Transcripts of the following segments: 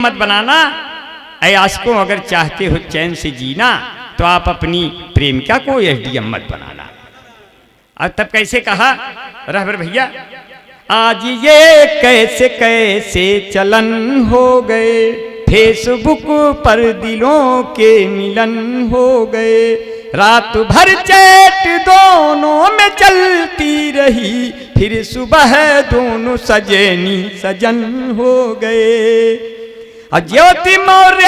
मत बनाना। ऐ आशिकों अगर चाहते हो चैन से जीना तो आप अपनी प्रेमिका को एसडीएम मत बनाना। और तब कैसे कहा रहबर भैया, आज ये कैसे कैसे चलन हो गए, फेसबुक पर दिलों के मिलन हो गए, रात भर चैट दोनों में चलती रही, फिर सुबह दोनों सजनी सजन हो गए। और ज्योति मौर्य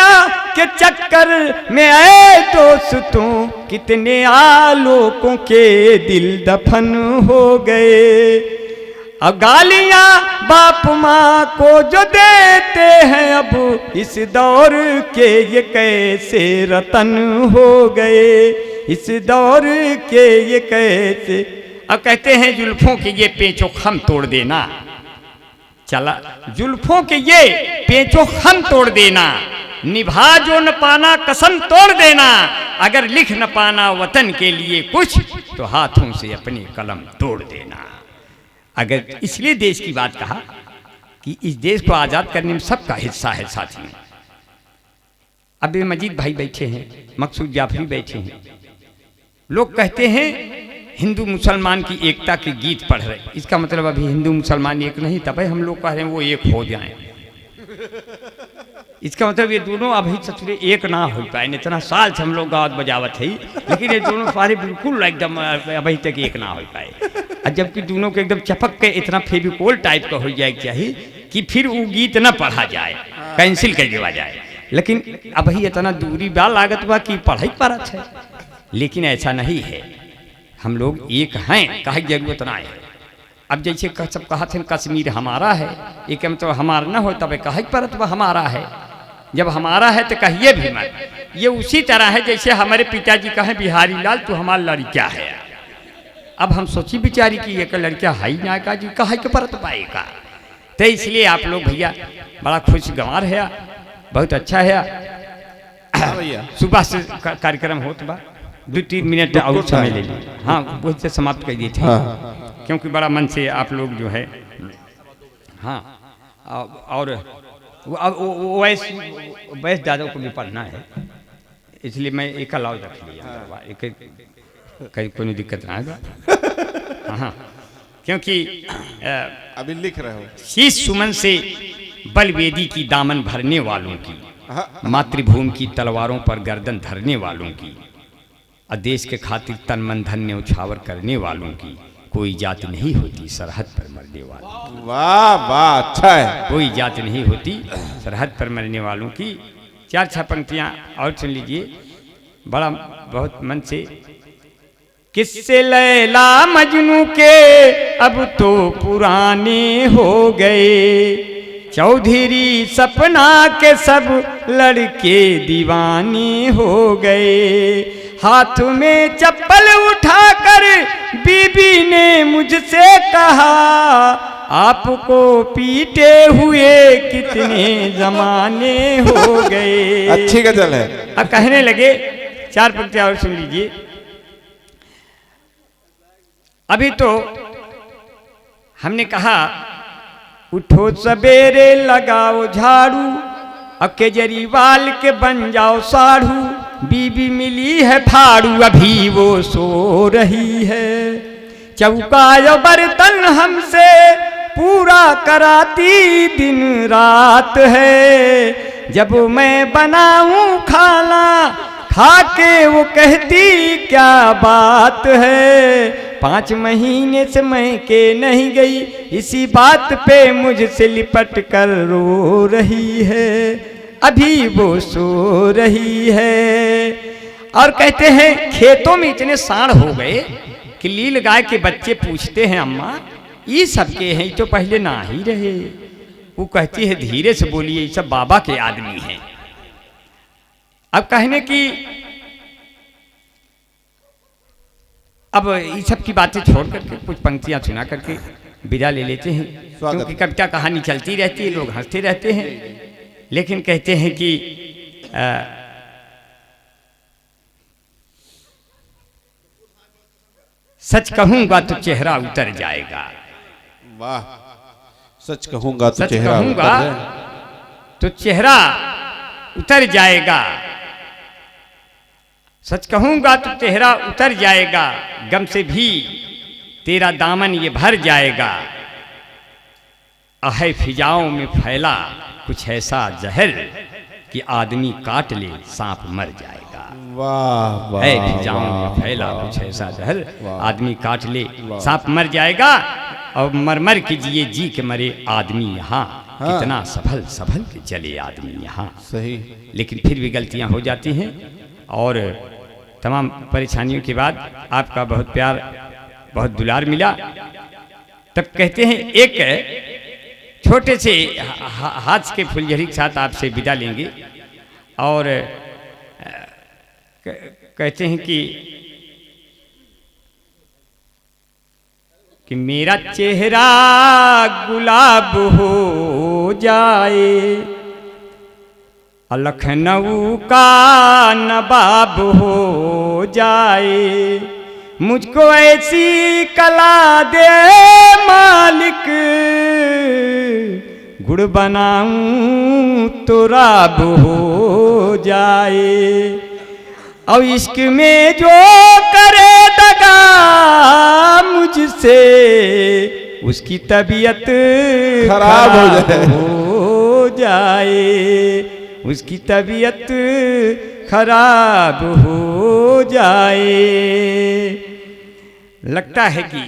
के चक्कर में आए दोस्तों, कितने आलोकों के दिल दफन हो गए। और गालियां बाप माँ को जो देते हैं अब इस दौर के, ये कैसे रतन हो गए, इस दौर के ये कैसे। अब कहते हैं जुल्फों के ये पेचो खम तोड़ देना, चला जुल्फों के ये पेचो खम तोड़ देना, निभा जो न पाना कसम तोड़ देना, अगर लिख न पाना वतन के लिए कुछ तो हाथों से अपनी कलम तोड़ देना। अगर इसलिए देश की बात कहा कि इस देश को आज़ाद करने में सबका हिस्सा है साथियों। अब मजीद भाई बैठे हैं, मकसूद जाफरी बैठे हैं, लोग कहते हैं हिंदू मुसलमान की एकता के गीत पढ़ रहे। इसका मतलब अभी हिंदू मुसलमान एक नहीं, तब हम लोग कह रहे हैं वो एक हो जाएं। इसका मतलब ये दोनों अभी सचुरे एक ना हो पाए, इतना साल से हम लोग गावत बजावत है, लेकिन ये दोनों सारे बिल्कुल एकदम अभी तक एक ना हो पाए। और जबकि दोनों के एकदम चपक के इतना फेविकोल टाइप का हो जाए चाहिए कि फिर वो गीत न पढ़ा जाए, कैंसिल कर दिया जाए। लेकिन अभी इतना दूरी बा लागत बा कि पढ़ाई पर अच्छा है, लेकिन ऐसा नहीं है। हम लोग एक हैं, कहे जरूरत ना है। अब जैसे सब कहा थे कश्मीर हमारा है, एक मतलब हमारा ना हो तब कहे पर तो हमारा है, जब हमारा है तो कहिए भी मत। ये उसी तरह है जैसे हमारे पिताजी कहें बिहारी लाल तू हमारा लड़का है। अब हम सोची बिचारी कि एक लड़का है ही ना का जी कहे के परत पाएगा। तो इसलिए आप लोग भैया बड़ा खुशगवार है, बहुत अच्छा है। सुबह से कार्यक्रम होता बा, 2-3 मिनट और समय ले लीजिए। हाँ वो से समाप्त कर दिए थे। हाँ। क्योंकि बड़ा मन से आप लोग जो है हाँ और वैस दादा को भी पढ़ना है, इसलिए मैं एक अलाव रख लिया। कहीं कोई दिक्कत ना आएगा। हाँ क्योंकि अभी लिख रहे हो शीश सुमन से बलवेदी की दामन भरने वालों की, मातृभूमि की तलवारों पर गर्दन धरने वालों की, देश के खातिर तन मन धन न्यौछावर करने वालों की, कोई जात नहीं होती सरहद पर मरने वालों। वाह वाह अच्छा है। कोई जात नहीं होती सरहद पर मरने वालों की। 4-6 पंक्तियां और सुन लीजिए बड़ा बहुत मन से। किस्से लैला मजनू के अब तो पुराने हो गए, चौधरी सपना के सब लड़के दीवाने हो गए, हाथ में चप्पल उठाकर बीबी ने मुझसे कहा, आपको पीटे हुए कितने जमाने हो गए। अच्छी गजल है। अब कहने लगे 4 पंक्तियां और सुन लीजिए। अभी तो हमने कहा उठो सवेरे लगाओ झाड़ू, अब केजरीवाल के बन जाओ साढ़ू, बीबी मिली है फाड़ू अभी वो सो रही है, चौका बर्तन हमसे पूरा कराती दिन रात है, जब मैं बनाऊं खाना खाके वो कहती क्या बात है, 5 महीने से मैं के नहीं गई, इसी बात पे मुझसे लिपट कर रो रही है, अभी वो सो रही है। और कहते हैं खेतों में इतने साढ़ हो गए कि लील गाय के बच्चे पूछते हैं अम्मा ये सबके हैं, तो पहले ना ही रहे। वो कहती है धीरे से बोलिए, ये सब बाबा के आदमी हैं। अब कहने की अब ये सब की बातें छोड़ करके कुछ पंक्तियां सुना करके विदा ले लेते हैं, क्योंकि कविता कहानी चलती रहती है, लोग हंसते रहते हैं। लेकिन कहते हैं कि सच कहूंगा तो चेहरा उतर जाएगा। वाह, सच कहूंगा तो सच चेहरा कहूंगा तो चेहरा उतर जाएगा, सच कहूंगा तो चेहरा उतर जाएगा, गम से भी तेरा दामन ये भर जाएगा। अहे फिजाओं में फैला कुछ ऐसा जहर कि आदमी काट ले सांप मर जाएगा। वाह वाह, है फिजाओं में फैला कुछ ऐसा जहर, आदमी काट ले सांप मर जाएगा। और मरमर के जिए जी के मरे आदमी यहाँ, कितना संभल के चले आदमी यहाँ। सही। लेकिन फिर भी गलतियाँ हो जाती हैं, और तमाम परेशानियों के बाद आपका बहुत प्यार, बहुत दुलार मिला। तब कहते हैं एक छोटे से हाथ के फुलझड़ी के साथ आपसे विदा लेंगे, और कहते हैं कि मेरा चेहरा गुलाब हो जाए, लखनऊ का नवाब हो जाए, मुझको ऐसी कला दे मालिक, गुड़ बनाऊं तो राब हो जाए। और इश्क में जो करे दगा मुझसे, उसकी तबीयत खराब हो जाए, उसकी तबीयत खराब हो जाए। लगता है कि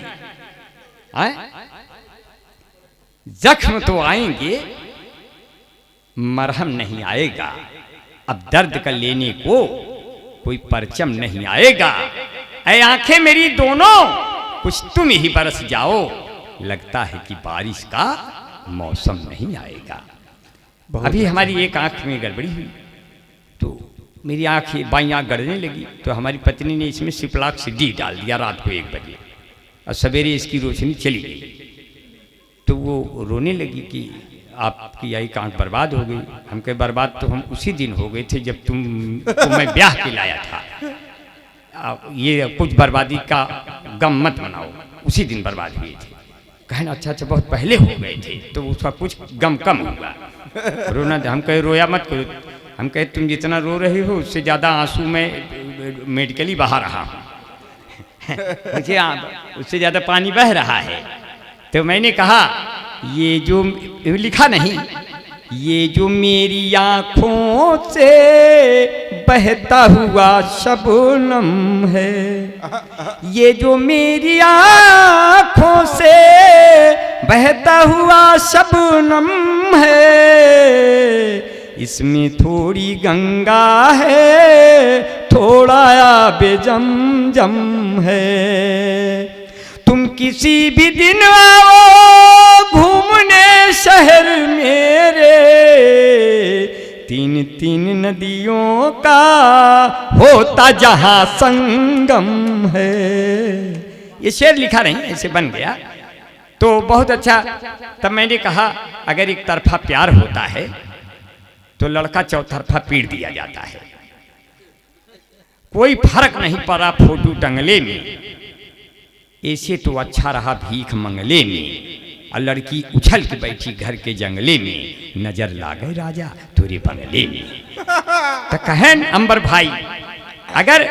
जख्म तो आएंगे, मरहम नहीं आएगा। अब दर्द का लेने को कोई परचम नहीं आएगा। ऐ आंखें मेरी दोनों, कुछ तुम ही बरस जाओ, लगता है कि बारिश का मौसम नहीं आएगा। अभी हमारी एक आंख में गड़बड़ी हुई, तो मेरी आंख बाईं आंख गड़ने लगी, तो हमारी पत्नी ने इसमें सिप्लाक से डी डाल दिया रात को 1 बजे, और सवेरे इसकी रोशनी चली गई। तो वो रोने लगी कि आपकी एक आंख बर्बाद हो गई। हम कहे बर्बाद तो हम उसी दिन हो गए थे जब तुमको मैं ब्याह के लाया था। ये कुछ बर्बादी का गम मत मनाओ, उसी दिन बर्बाद हुए थे। कहना अच्छा बहुत पहले हो गए थे, तो उसका कुछ गम कम होगा। रोना, हम कहे रोया मत करो। हम कहे तुम जितना रो रहे हो उससे ज़्यादा आंसू में मेडिकली बहा रहा हूँ। मुझे उससे ज़्यादा पानी बह रहा है। तो मैंने कहा ये जो लिखा नहीं, ये जो मेरी आँखों से बहता हुआ शबनम है, ये जो मेरी आँखों से बहता हुआ शबनम है, इसमें थोड़ी गंगा है, थोड़ा आबे जमजम है। तुम किसी भी दिन आओ घूमने शहर मेरे, 3 नदियों का होता जहां संगम है। ये शेर लिखा नहीं, ऐसे बन गया तो बहुत अच्छा। तब मैंने कहा अगर एक तरफा प्यार होता है तो लड़का चौतरफा पीट दिया जाता है। कोई फर्क नहीं पड़ा फोटो टंगले में, ऐसे तो अच्छा रहा भीख मंगले में। और लड़की उछल के बैठी घर के जंगले में, नजर लागे राजा तुरे बंगले में। तो कहें अंबर भाई, अगर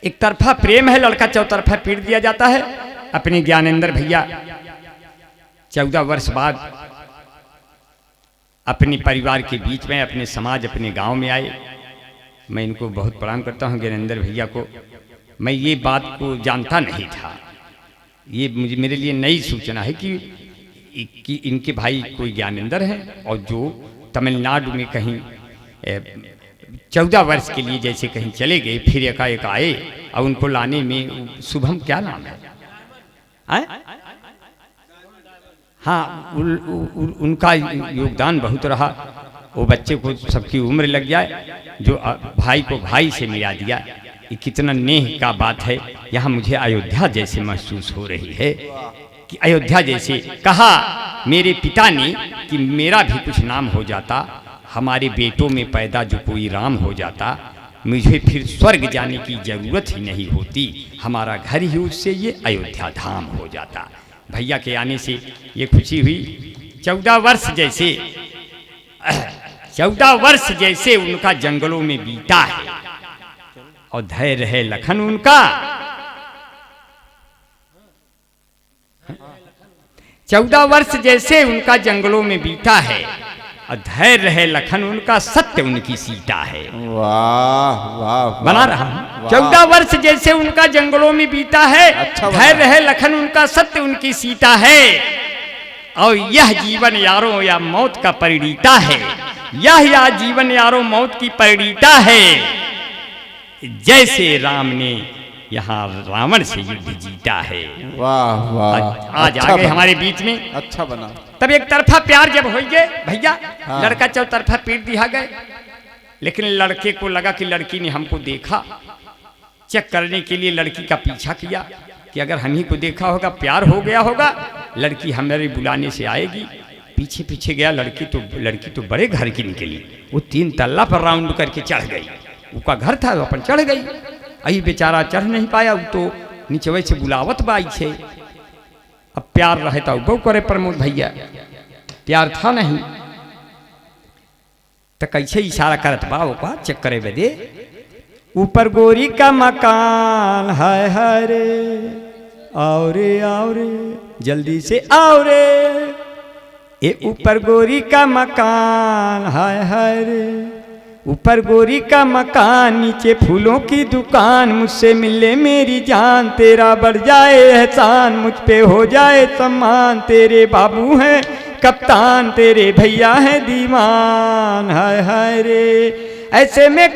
एक तरफा प्रेम है, लड़का चौतरफा पीट दिया जाता है। अपने ज्ञानेंद्र भैया 14 वर्ष बाद अपने परिवार के बीच में, अपने समाज, अपने गांव में आए। मैं इनको बहुत प्रणाम करता हूं ज्ञानेंद्र भैया को। मैं ये बात को जानता नहीं था, ये मेरे लिए नई सूचना है कि इनके भाई कोई ज्ञानेंद्र हैं, और जो तमिलनाडु में कहीं 14 वर्ष के लिए जैसे कहीं चले गए, फिर एकाएक आए, और उनको लाने में शुभम क्या नाम है? हाँ, उनका योगदान बहुत रहा। वो बच्चे को सबकी उम्र लग जाए, जो भाई को भाई से मिला दिया, ये कितना नेह का बात है। यहाँ मुझे अयोध्या जैसे महसूस हो रही है कि अयोध्या जैसे। कहा मेरे पिता ने कि मेरा भी कुछ नाम हो जाता, हमारे बेटों में पैदा जो कोई राम हो जाता, मुझे फिर स्वर्ग जाने की जरूरत ही नहीं होती, हमारा घर ही उससे ये अयोध्या धाम हो जाता। भैया के आने से ये खुशी हुई। 14 वर्ष जैसे 14 वर्ष जैसे उनका जंगलों में बीता है और धैर्य है लखन उनका। 14 वर्ष जैसे उनका जंगलों में बीता है और धैर्य है लखन उनका, सत्य उनकी सीता है। वाह वाह बना रहा हूं। 14 वर्ष जैसे उनका जंगलों में बीता है, अच्छा धैर्य है लखन उनका, सत्य उनकी सीता है। और यह जीवन यारों या मौत का परिणीता है, यह जीवन यारों मौत की परिणीता है। जैसे राम ने यहाँ रावण से युद्ध जीता है। वाह वाह आज अच्छा आ गए बना, हमारे बीच में। अच्छा बना। तब एक तरफा प्यार जब हो गए भैया, हाँ। लड़का चौतरफा पीट दिया गए, लेकिन लड़के को लगा कि लड़की ने हमको देखा, चेक करने के लिए लड़की का पीछा किया कि अगर हम ही को देखा होगा, प्यार हो गया होगा, लड़की हमारे बुलाने से आएगी। पीछे पीछे गया, लड़की तो बड़े घर की निकली। वो 3 तल्ला पर राउंड करके चढ़ गई। उसका घर था, वो अपन चढ़ गई। अही बेचारा चढ़ नहीं पाया, वो तो नीचे से बुलावत बाई छे। अब प्यार रहता वो करे प्रमोद भैया, प्यार था नहीं तो कैसे इशारा करत बा वो का चेक करे बदे। ऊपर गोरी का मकान है रे, आओ रे जल्दी से आओ रे। ये ऊपर गोरी का मकान है रे, ऊपर गोरी का मकान, नीचे फूलों की दुकान। मुझसे मिले मेरी जान, तेरा बढ़ जाए एहसान, मुझ पे हो जाए सम्मान। तेरे बाबू हैं कप्तान, तेरे भैया हैं दीवान, हाय हाय रे। ऐसे में